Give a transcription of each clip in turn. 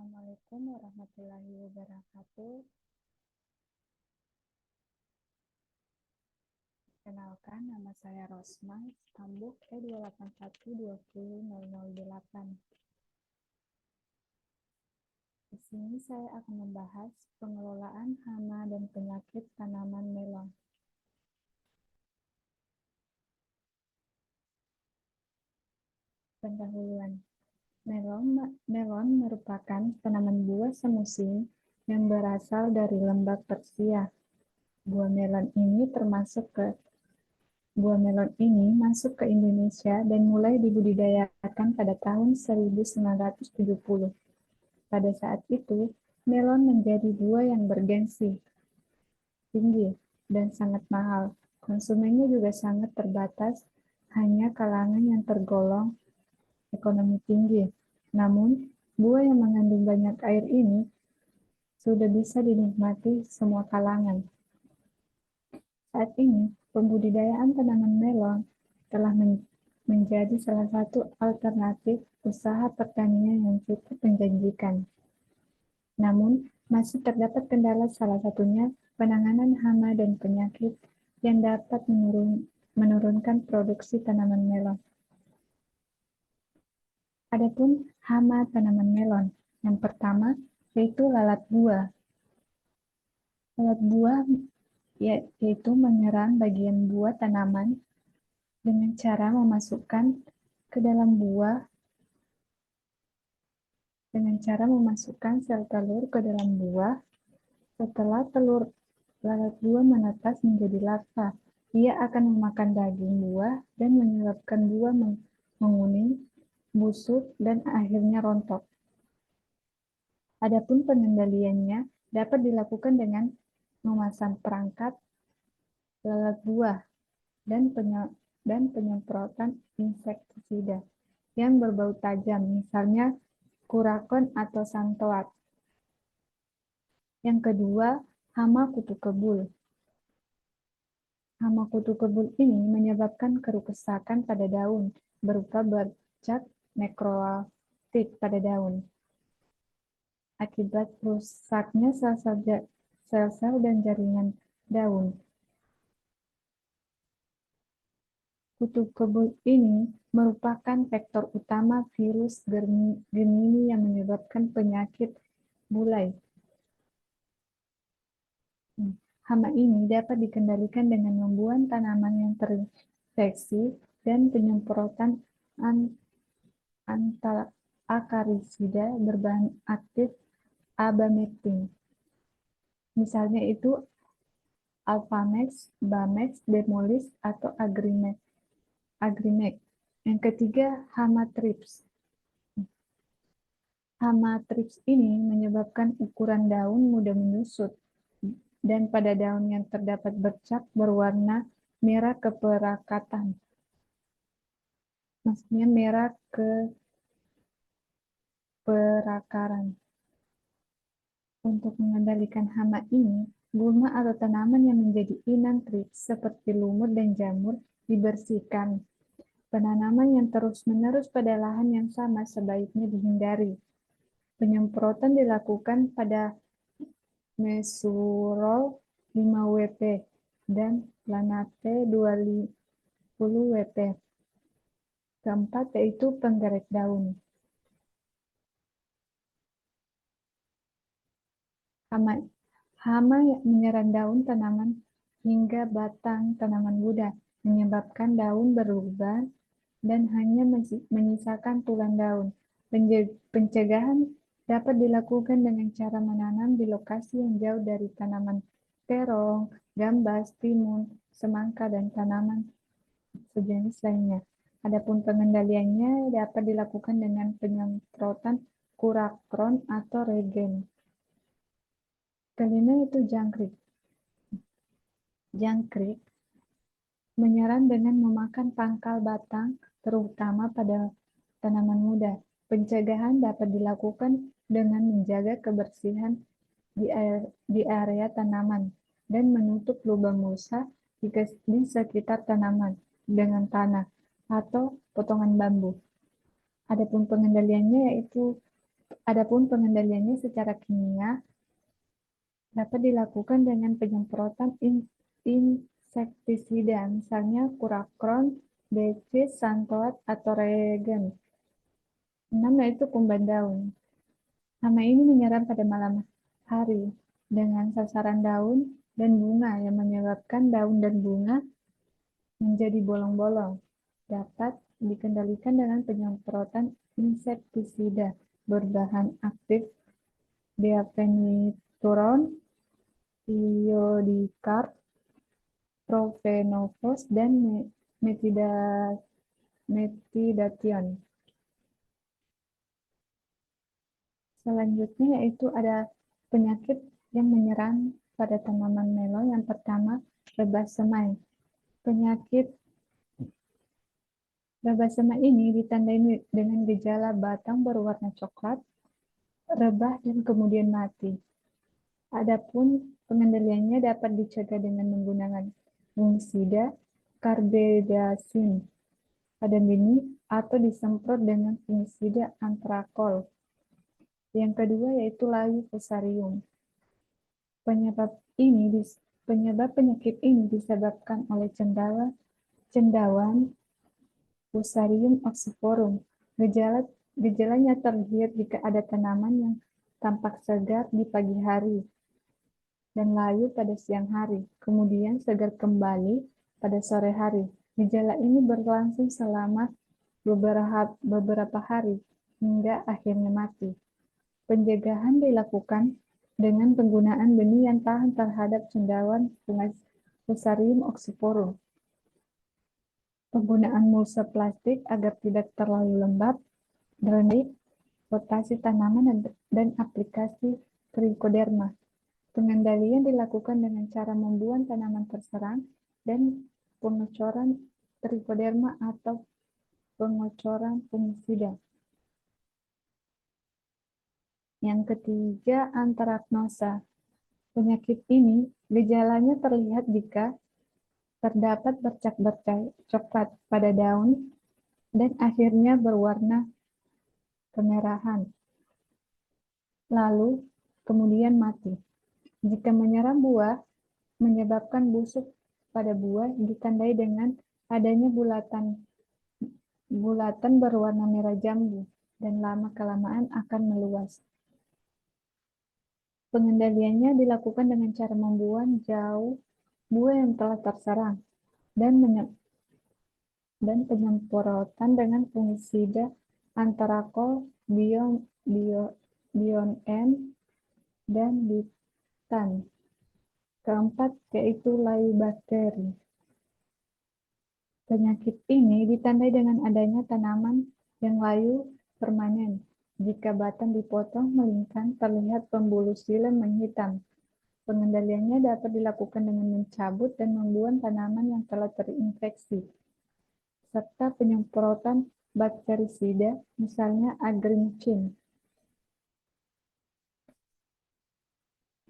Assalamualaikum warahmatullahi wabarakatuh. Kenalkan, nama saya Rosma, Stambuk E281200008. Di sini saya akan membahas pengelolaan hama dan penyakit tanaman melon. Pendahuluan. Melon merupakan tanaman buah semusim yang berasal dari lembah Persia. Buah melon masuk ke Indonesia dan mulai dibudidayakan pada tahun 1970. Pada saat itu, melon menjadi buah yang bergengsi tinggi dan sangat mahal. Konsumennya juga sangat terbatas, hanya kalangan yang tergolong ekonomi tinggi. Namun, buah yang mengandung banyak air ini sudah bisa dinikmati semua kalangan. Saat ini, pembudidayaan tanaman melon telah menjadi salah satu alternatif usaha pertanian yang cukup menjanjikan. Namun, masih terdapat kendala, salah satunya penanganan hama dan penyakit yang dapat menurunkan produksi tanaman melon. Adapun hama tanaman melon, yang pertama yaitu lalat buah. Lalat buah yaitu menyerang bagian buah tanaman dengan cara memasukkan sel telur ke dalam buah. Setelah telur lalat buah menetas menjadi larva, ia akan memakan daging buah dan menyebabkan buah menguning, busuk, dan akhirnya rontok. Adapun pengendaliannya dapat dilakukan dengan memasang perangkap lalat buah dan penyemprotan insektisida yang berbau tajam, misalnya kurakon atau santoat. Yang kedua, hama kutu kebul. Hama kutu kebul ini menyebabkan kerusakan pada daun berupa bercak nekrotik pada daun. Akibat rusaknya sel-sel dan jaringan daun. Kutu kebul ini merupakan vektor utama virus Gemini yang menyebabkan penyakit bulai. Hama ini dapat dikendalikan dengan membuang tanaman yang terinfeksi dan penyemprotan anti-akarisida berbahan aktif abamectin. Misalnya itu Alphamex, Bamex, Demolis, atau Agrimex. Yang ketiga, hama thrips. Hama thrips ini menyebabkan ukuran daun mudah menyusut, dan pada daun yang terdapat bercak berwarna merah keperakatan. Maksudnya merah keperakaran. Untuk mengendalikan hama ini, gulma atau tanaman yang menjadi inang thrips seperti lumut dan jamur dibersihkan. Penanaman yang terus-menerus pada lahan yang sama sebaiknya dihindari. Penyemprotan dilakukan pada Mesurol 5 WP dan Lanate 20 WP. Keempat yaitu penggerak daun. Hama menyerang daun tanaman hingga batang tanaman muda, menyebabkan daun berlubang dan hanya menyisakan tulang daun. Pencegahan dapat dilakukan dengan cara menanam di lokasi yang jauh dari tanaman terong, gambas, timun, semangka, dan tanaman sejenis lainnya. Adapun pengendaliannya dapat dilakukan dengan penyemprotan kurakron atau regen. Kelima itu jangkrik. Jangkrik menyerang dengan memakan pangkal batang, terutama pada tanaman muda. Pencegahan dapat dilakukan dengan menjaga kebersihan di area tanaman dan menutup lubang mulsa di sekitar tanaman dengan tanah atau potongan bambu. Adapun pengendaliannya yaitu Adapun pengendaliannya secara kimia dapat dilakukan dengan penyemprotan insektisida, misalnya Kuracron, Decis, Santoat, atau Regen. 6 yaitu kumbat daun. Hama ini menyerang pada malam hari dengan sasaran daun dan bunga yang menyebabkan daun dan bunga menjadi bolong-bolong. Dapat dikendalikan dengan penyemprotan insektisida berbahan aktif diafenituron, iodikart, profenofos, dan metidation. Selanjutnya yaitu ada penyakit yang menyerang pada tanaman melon. Yang pertama, rebah semai. Penyakit rebah semai ini ditandai dengan gejala batang berwarna coklat, rebah, dan kemudian mati. Adapun pengendaliannya dapat dicegah dengan menggunakan fungisida, karbedasin pada benih, atau disemprot dengan fungisida antrakol. Yang kedua yaitu layu fusarium. Penyebab penyakit ini disebabkan oleh cendawan Fusarium oxysporum. Gejalanya terlihat jika ada tanaman yang tampak segar di pagi hari dan layu pada siang hari, kemudian segar kembali pada sore hari. Gejala ini berlangsung selama beberapa hari hingga akhirnya mati. Pencegahan dilakukan dengan penggunaan benih yang tahan terhadap cendawan Fusarium oxysporum. Penggunaan mulsa plastik agar tidak terlalu lembab, drainase, rotasi tanaman, dan aplikasi trichoderma. Pengendalian dilakukan dengan cara membuang tanaman terserang dan pengocoran trichoderma atau pengocoran fungisida. Yang ketiga, antraknosa. Penyakit ini gejalanya terlihat jika terdapat bercak-bercak coklat pada daun dan akhirnya berwarna kemerahan, lalu kemudian mati. Jika menyerang buah, menyebabkan busuk pada buah, ditandai dengan adanya bulatan berwarna merah jambu dan lama-kelamaan akan meluas. Pengendaliannya dilakukan dengan cara membuang jauh buah yang telah terserang dan penyemprotan dengan fungisida antrakol, bion-N, dan ditan. Keempat yaitu layu bakteri. Penyakit ini ditandai dengan adanya tanaman yang layu permanen. Jika batang dipotong melingkar, terlihat pembuluh xilem menghitam. Pengendaliannya dapat dilakukan dengan mencabut dan membuang tanaman yang telah terinfeksi, serta penyemprotan bakterisida, misalnya agrincin.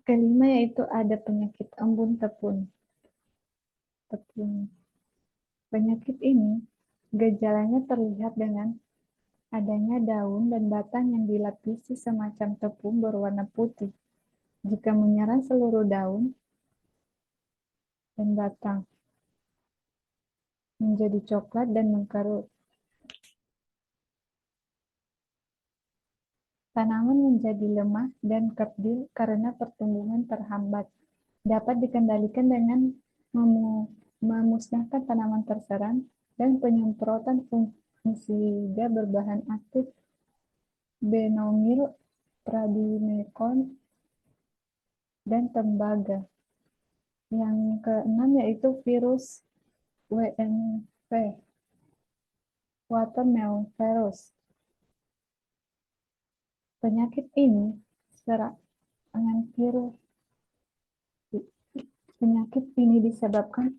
Kelima yaitu ada penyakit embun tepung. Penyakit ini gejalanya terlihat dengan adanya daun dan batang yang dilapisi semacam tepung berwarna putih. Jika menyerang seluruh daun dan batang, menjadi coklat dan mengkerut. Tanaman menjadi lemah dan kerdil karena pertumbuhan terhambat. Dapat dikendalikan dengan memusnahkan tanaman terserang dan penyemprotan fungisida berbahan aktif benomil, pradimekon, dan tembaga. Yang keenam yaitu virus WMV, watermelon-virus. Penyakit ini Penyakit ini disebabkan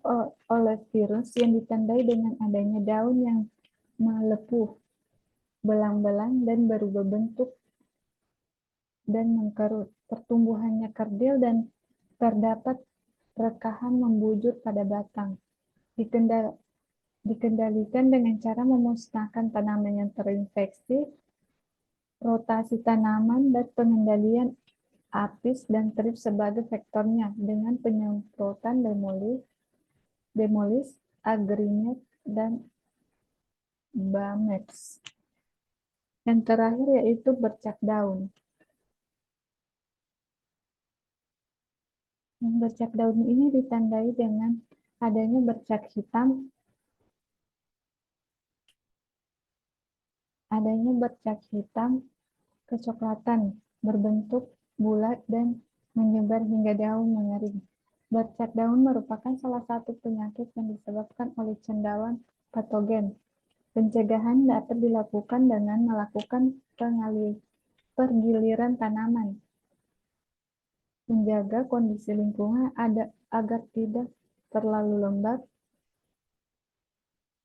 oleh virus yang ditandai dengan adanya daun yang melepuh, belang-belang, dan berubah bentuk dan mengkerut. Pertumbuhannya kerdil dan terdapat rekahan membujur pada batang. Dikendalikan dengan cara memusnahkan tanaman yang terinfeksi rotasi tanaman, dan pengendalian apis dan trip sebagai faktornya dengan penyemprotan demolis, agrinet, dan bamex. Yang terakhir yaitu bercak daun. Yang bercak daun ini ditandai dengan adanya bercak hitam, kecoklatan, berbentuk bulat dan menyebar hingga daun mengering. Bercak daun merupakan salah satu penyakit yang disebabkan oleh cendawan patogen. Pencegahan dapat dilakukan dengan melakukan pergiliran tanaman, menjaga kondisi lingkungan agar tidak terlalu lembab.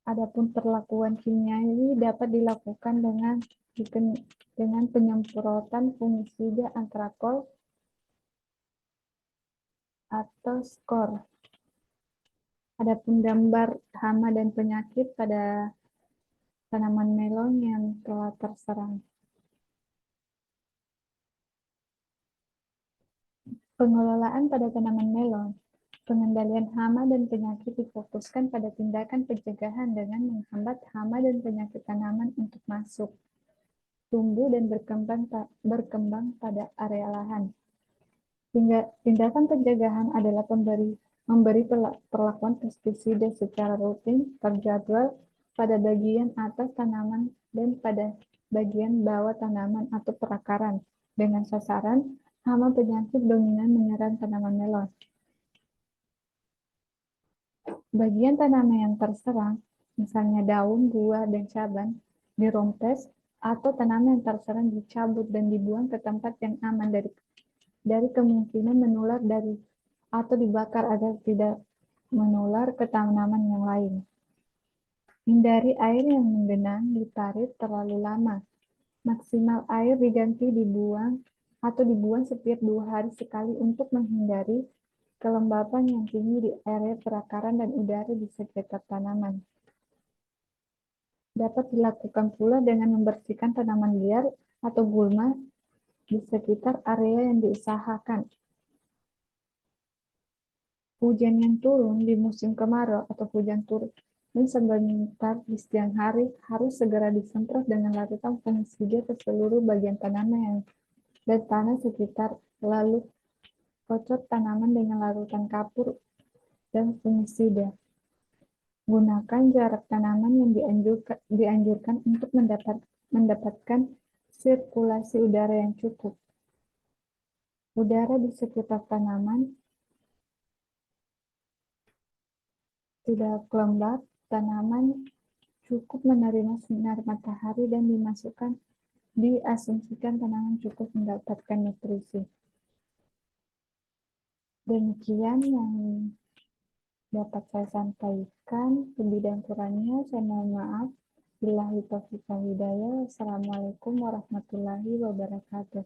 Adapun perlakuan kimiawi dapat dilakukan dengan penyemprotan fungisida antrakol atau skor. Adapun gambar hama dan penyakit pada tanaman melon yang telah terserang. Pengelolaan pada tanaman melon. Pengendalian hama dan penyakit difokuskan pada tindakan pencegahan dengan menghambat hama dan penyakit tanaman untuk masuk, tumbuh, dan berkembang pada area lahan. Tindakan pencegahan adalah memberi perlakuan pestisida secara rutin, terjadwal pada bagian atas tanaman dan pada bagian bawah tanaman atau perakaran, dengan sasaran hama penyakit dominan menyerang tanaman melon. Bagian tanaman yang terserang, misalnya daun, buah, dan cabang, dirompes atau tanaman yang terserang dicabut dan dibuang ke tempat yang aman dari kemungkinan menular atau dibakar agar tidak menular ke tanaman yang lain. Hindari air yang menggenang di parit terlalu lama. Maksimal air diganti dibuang setiap 2 hari sekali untuk menghindari kelembapan yang tinggi di area perakaran dan udara di sekitar tanaman. Dapat dilakukan pula dengan membersihkan tanaman liar atau gulma di sekitar area yang diusahakan. Hujan yang turun di musim kemarau atau hujan turun sebentar di siang hari harus segera disemprot dengan larutan fungisida ke seluruh bagian tanaman dan tanah sekitar, lalu kocok tanaman dengan larutan kapur dan fungisida. Gunakan jarak tanaman yang dianjurkan untuk mendapatkan sirkulasi udara yang cukup. Udara di sekitar tanaman tidak lembab, tanaman cukup menerima sinar matahari dan diasumsikan tanaman cukup mendapatkan nutrisi. Demikian yang dapat saya sampaikan. Lebih dan kurangnya saya mohon maaf. Billahi taufiq wal hidayah. Wassalamualaikum warahmatullahi wabarakatuh.